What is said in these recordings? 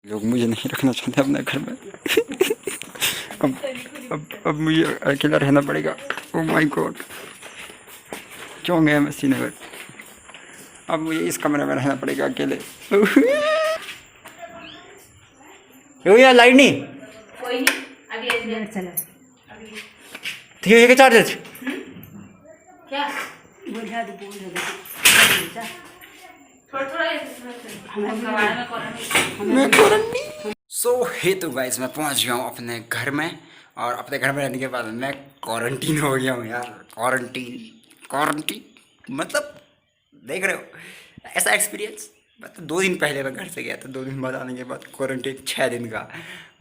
लोग मुझे नहीं रखना चाहते अपने घर में। अब मुझे अकेला रहना पड़ेगा। ओह माय गॉड, क्यों गया मैं श्रीनगर? अब मुझे इस कमरे में रहना पड़ेगा अकेले। यार लाइट नहीं, कोई नहीं, अभी ऐसे चला ठीक है चार्जर। क्या बुझा दे बोल दे सो हे तो गाइस, मैं पहुंच गया हूँ अपने घर में। और अपने घर में रहने के बाद मैं क्वारंटीन हो गया हूँ यार। क्वारंटीन मतलब देख रहे हो ऐसा एक्सपीरियंस। मतलब 2 दिन पहले मैं घर से गया था, 2 दिन बाद आने के बाद क्वारंटीन 6 दिन का।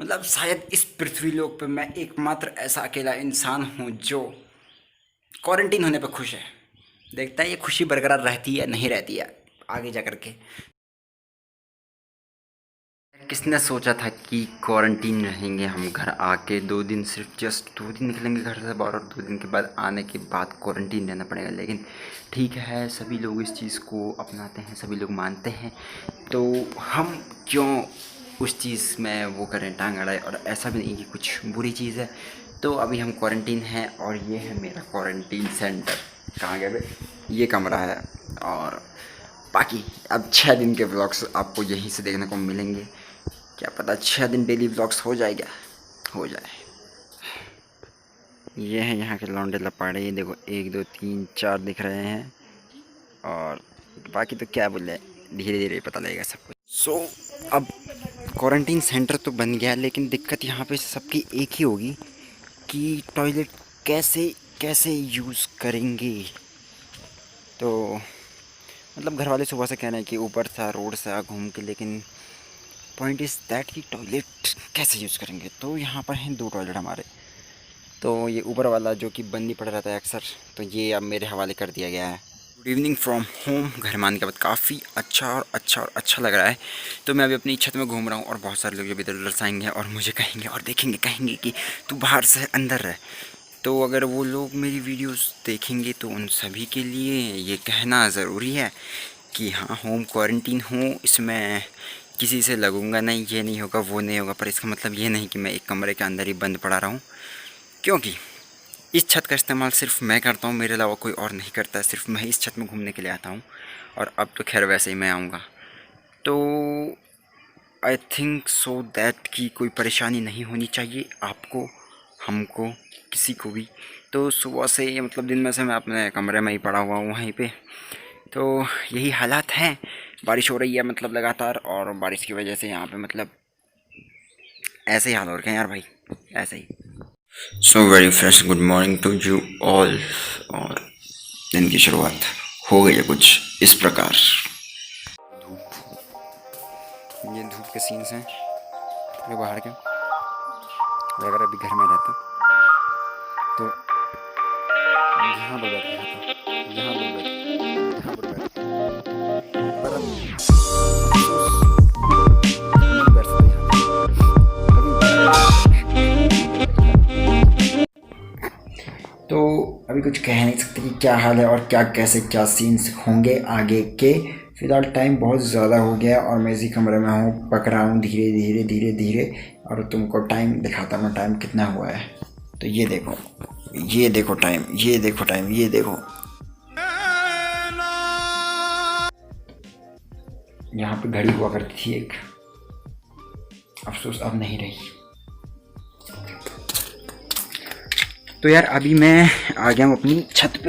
मतलब शायद इस पृथ्वी लोक पे मैं एकमात्र ऐसा अकेला इंसान हूँ जो क्वारंटीन होने पे खुश है। देखता है ये खुशी बरकरार रहती है नहीं रहती है आगे जा कर के। किसने सोचा था कि क्वारंटीन रहेंगे हम घर आके 2 दिन, सिर्फ जस्ट 2 दिन निकलेंगे घर से बाहर और 2 दिन के बाद आने के बाद क्वारंटीन रहना पड़ेगा। लेकिन ठीक है, सभी लोग इस चीज़ को अपनाते हैं, सभी लोग मानते हैं, तो हम क्यों उस चीज़ में वो करें टांग अड़ाए। और ऐसा भी नहीं कि कुछ बुरी चीज़ है। तो अभी हम क्वारंटीन हैं और ये है मेरा क्वारंटीन सेंटर। कहाँ गए भाई? ये कमरा है। और बाकी अब 6 दिन के व्लॉग्स आपको यहीं से देखने को मिलेंगे। क्या पता 6 दिन डेली व्लॉग्स हो जाए, क्या हो जाए। ये है यहाँ के लौंडे लपाड़े, ये देखो 1 2 3 4 दिख रहे हैं। और बाकी तो क्या बोले, धीरे धीरे पता लगेगा सब कुछ। सो अब क्वारंटीन सेंटर तो बन गया, लेकिन दिक्कत यहाँ पे सबकी एक ही होगी कि टॉयलेट कैसे कैसे यूज़ करेंगे। तो मतलब घर वाले सुबह से कह रहे हैं कि ऊपर से रोड से आ घूम के, लेकिन पॉइंट इज़ दैट कि टॉयलेट कैसे यूज़ करेंगे। तो यहाँ पर हैं 2 टॉयलेट हमारे। तो ये ऊपर वाला जो कि बंद ही पड़ा रहता है अक्सर, तो ये अब मेरे हवाले कर दिया गया है। Good evening from home. घर में आने के बाद काफ़ी अच्छा लग रहा है। तो मैं अभी अपनी छत में घूम रहा हूँ और बहुत सारे लोग अभी इधर उधर आएंगे और मुझे कहेंगे और कहेंगे कि तू बाहर से अंदर रह। तो अगर वो लोग मेरी वीडियोस देखेंगे तो उन सभी के लिए ये कहना ज़रूरी है कि हाँ, होम क्वारंटीन हूँ, इसमें किसी से लगूंगा नहीं, ये नहीं होगा वो नहीं होगा। पर इसका मतलब ये नहीं कि मैं एक कमरे के अंदर ही बंद पड़ा रहूँ, क्योंकि इस छत का इस्तेमाल सिर्फ मैं करता हूँ, मेरे अलावा कोई और नहीं करता है। सिर्फ मैं इस छत में घूमने के लिए आता हूँ और अब तो खैर वैसे ही मैं आऊँगा। तो आई थिंक सो दैट कि कोई परेशानी नहीं होनी चाहिए आपको, हमको, किसी को भी। तो सुबह से मतलब दिन में से मैं अपने कमरे में ही पड़ा हुआ हूँ वहीं पे। तो यही हालात हैं। बारिश हो रही है मतलब लगातार, और बारिश की वजह से यहाँ पे मतलब ऐसे ही हाल हो रखे हैं यार भाई, ऐसे ही। So very fresh good morning to you all. और दिन की शुरुआत हो गई है कुछ इस प्रकार। धूप, ये धूप के सीन्स हैं ये बाहर के। अगर अभी घर में रहता तो यहाँ पर बैठ रहा था, यहाँ पर बैठ, यहाँ पर बैठ, पर अब नहीं बैठ सकते यहाँ पे। तो अभी कुछ कह नहीं सकते कि क्या हाल है और क्या कैसे क्या सीन्स होंगे आगे के। फ़िलहाल टाइम बहुत ज़्यादा हो गया और मैं इसी कमरे में हूँ, पक रहा हूँ धीरे धीरे धीरे धीरे। और तुमको टाइम दिखाता हूँ, टाइम कितना हुआ है। तो ये देखो, ये देखो टाइम, ये देखो टाइम, ये देखो। यहाँ पे घड़ी हुआ करती थी एक, अफसोस अब नहीं रही। तो यार अभी मैं आ गया हूँ अपनी छत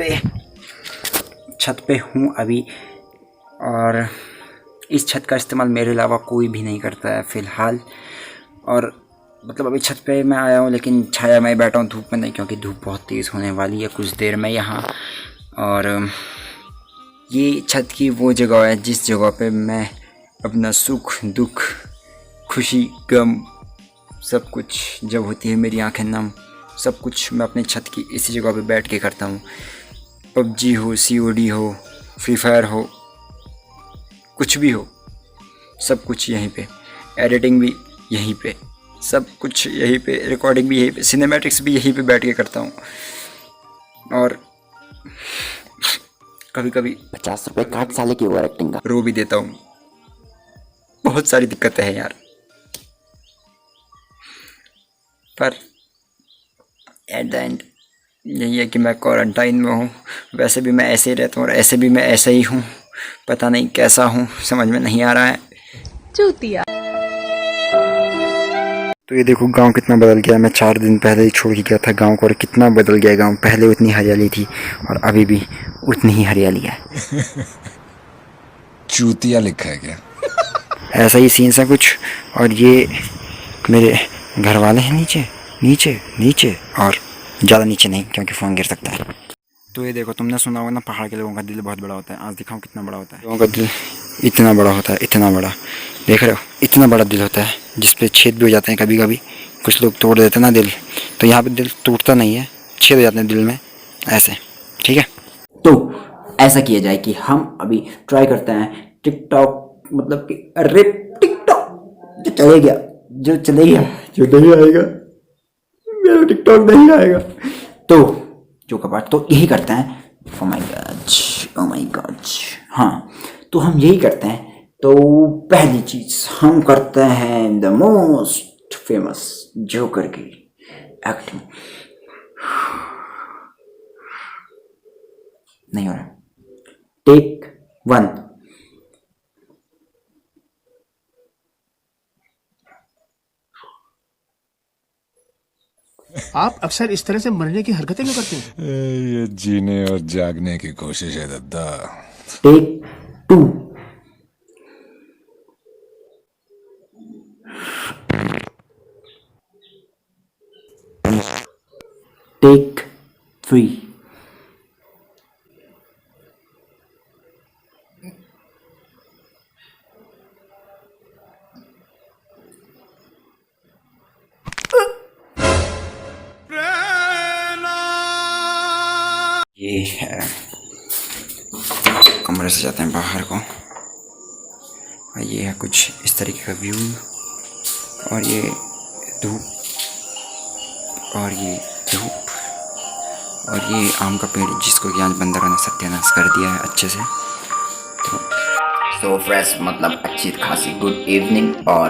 पे हूँ अभी। और इस छत का इस्तेमाल मेरे अलावा कोई भी नहीं करता है फ़िलहाल। और मतलब अभी छत पे मैं आया हूँ, लेकिन छाया में बैठा हूँ, धूप में नहीं, क्योंकि धूप बहुत तेज़ होने वाली है कुछ देर में यहाँ। और ये छत की वो जगह है जिस जगह पे मैं अपना सुख दुख, खुशी गम, सब कुछ जब होती है मेरी आंखें नम, सब कुछ मैं अपने छत की इसी जगह पे बैठ के करता हूँ। पबजी हो, COD हो, फ्री फायर हो, कुछ भी हो, सब कुछ यहीं पे, एडिटिंग भी यहीं पे, सब कुछ यहीं पे, रिकॉर्डिंग भी यहीं पे, सिनेमैटिक्स भी यहीं पे बैठ के करता हूँ। और कभी कभी 50 रुपए काट साले की ओवर एक्टिंग का। रो भी देता हूँ। बहुत सारी दिक्कतें हैं यार, पर एट द एंड यही है कि मैं क्वारंटाइन में हूँ। वैसे भी मैं ऐसे ही रहता हूँ और ऐसे भी मैं ऐसे ही हूँ। पता नहीं कैसा हूँ, समझ में नहीं आ रहा है। चूतिया। तो ये देखो गांव कितना बदल गया। मैं 4 दिन पहले ही छोड़ के गया था गांव को और कितना बदल गया गांव। पहले उतनी हरियाली थी और अभी भी उतनी ही हरियाली है। चूतिया लिखा है क्या? ऐसा ही सीन सा कुछ। और ये मेरे घर वाले हैं नीचे नीचे नीचे, और ज़्यादा नीचे नहीं क्योंकि फ़ोन गिर सकता है। तो ये देखो, तुमने सुना होगा ना पहाड़ के लोगों का दिल बहुत बड़ा होता है। आज दिखाऊं कितना बड़ा होता है। लोगों का दिल इतना बड़ा होता है, इतना बड़ा, देख रहे हो, इतना बड़ा दिल होता है जिस पे छेद भी हो जाते हैं कभी कभी। कुछ लोग तोड़ देते हैं ना दिल, तो यहाँ पे दिल टूटता नहीं है, छेद हो जाते हैं दिल में ऐसे, ठीक है। तो ऐसा किया जाए कि हम अभी ट्राई करते हैं टिकटॉक, मतलब कि अरे टिकटॉक जो चले गया, जो चले गया, जो नहीं आएगा, मेरा टिकटॉक नहीं आएगा। तो जो कपाट, तो यही करते हैं। Oh my God, oh my God. हाँ, तो हम यही करते हैं। तो पहली चीज हम करते हैं द मोस्ट फेमस जोकर की एक्टिंग। नहीं हो रहा। टेक 1। आप अक्सर इस तरह से मरने की हरकतें क्यों करते हैं? ये जीने और जागने की कोशिश है दद्दा। टेक 2। टेक 3। ये है, कमरे से जाते हैं बाहर को, और ये है कुछ इस तरीके का व्यू, और ये धूप, और ये धूप, और ये आम का पेड़ जिसको कि आज बंदरों ने सत्यानाश कर दिया है अच्छे से। तो फ्रेश, मतलब अच्छी खासी गुड इवनिंग, और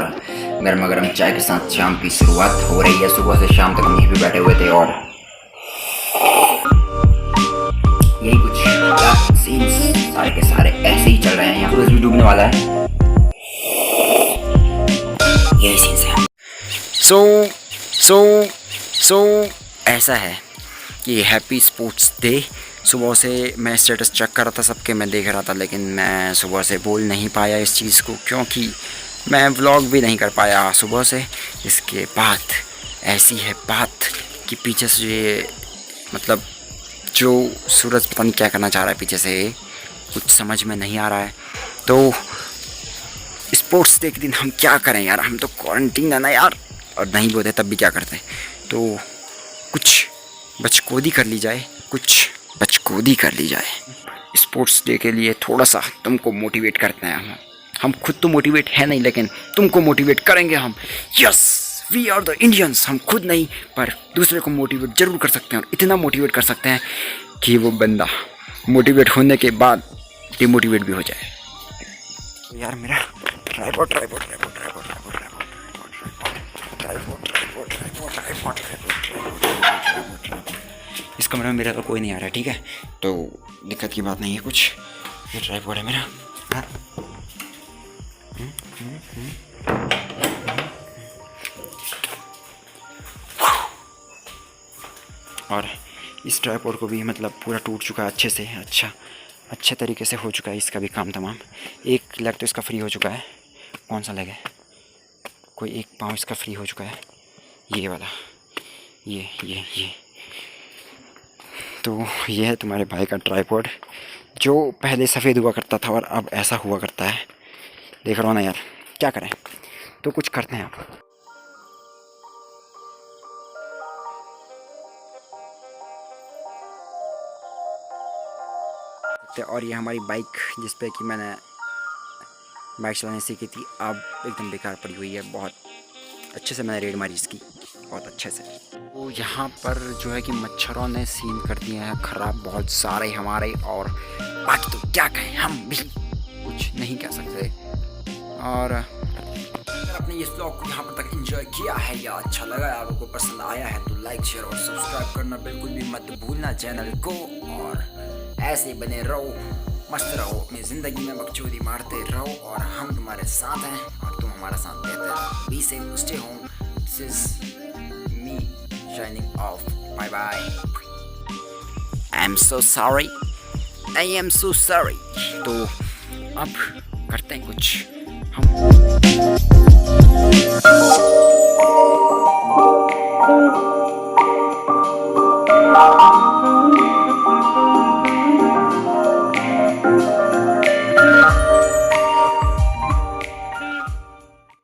गर्मा गर्म चाय के साथ शाम की शुरुआत हो रही है। सुबह से शाम तक हम यहीं पे बैठे हुए थे और यही कुछ सीन्स सारे के सारे ऐसे ही चल रहे हैं। यहाँ सूरज भी डूबने वाला है, यही सीन्स है। सो ऐसा है कि हैप्पी स्पोर्ट्स डे। सुबह से मैं स्टेटस चेक कर रहा था सबके, मैं देख रहा था, लेकिन मैं सुबह से बोल नहीं पाया इस चीज़ को क्योंकि मैं व्लॉग भी नहीं कर पाया सुबह से। इसके बाद ऐसी है बात कि पीछे से ये, मतलब जो सूरज पता नहीं क्या करना चाह रहा है पीछे से, कुछ समझ में नहीं आ रहा है। तो स्पोर्ट्स डे के दिन हम क्या करें यार, हम तो क्वारंटीन है ना यार, और नहीं बोलते तब भी क्या करते हैं। तो कुछ बचकोदी कर ली जाए, कुछ बचकोदी कर ली जाए। स्पोर्ट्स डे के लिए थोड़ा सा तुमको मोटिवेट करते हैं हम खुद तो मोटिवेट है नहीं, लेकिन तुमको मोटिवेट करेंगे हम। Yes, we are the Indians. हम खुद नहीं पर दूसरे को मोटिवेट ज़रूर कर सकते हैं, और इतना मोटिवेट कर सकते हैं कि वो बंदा मोटिवेट होने के बाद डिमोटिवेट भी हो जाए। तो यार मेरा ट्राइपॉड इस कमरे में मेरा तो कोई नहीं आ रहा है, ठीक है, तो दिक्कत की बात नहीं है कुछ। ये ट्राइपॉड है मेरा। हाँ, और इस ट्राइपॉड को भी मतलब पूरा टूट चुका है अच्छे से, अच्छे तरीके से हो चुका है इसका भी काम तमाम। एक लेग तो इसका फ्री हो चुका है। कौन सा लेग है? कोई एक पाँव इसका फ्री हो चुका है, ये वाला, ये। तो ये है तुम्हारे भाई का ट्राइपॉड, जो पहले सफ़ेद हुआ करता था और अब ऐसा हुआ करता है। देख रहा हो ना यार, क्या करें, तो कुछ करते हैं आप। और ये हमारी बाइक जिस पे कि मैंने बाइक चलाने सीखी थी, अब एकदम बेकार पड़ी हुई है। बहुत अच्छे से मैंने रेड मारी इसकी, बहुत अच्छे से। तो यहाँ पर जो है कि मच्छरों ने सीन कर दिए हैं ख़राब बहुत सारे हमारे, और बाकी तो क्या कहें, हम भी कुछ नहीं कह सकते। और आपने इस व्लॉग को यहाँ पर तक एंजॉय किया है या अच्छा लगा है, आपको पसंद आया है तो लाइक शेयर और सब्सक्राइब करना बिल्कुल भी मत भूलना चैनल को। और ऐसे बने रहो, मस्त रहो, अपनी ज़िंदगी में बकचोदी मारते रहो और हम तुम्हारे साथ हैं और तुम हमारा साथ देते रहो। Be safe, stay home. This is me signing off, bye bye. I am so sorry, I am so sorry. तो अब करते हैं कुछ हम।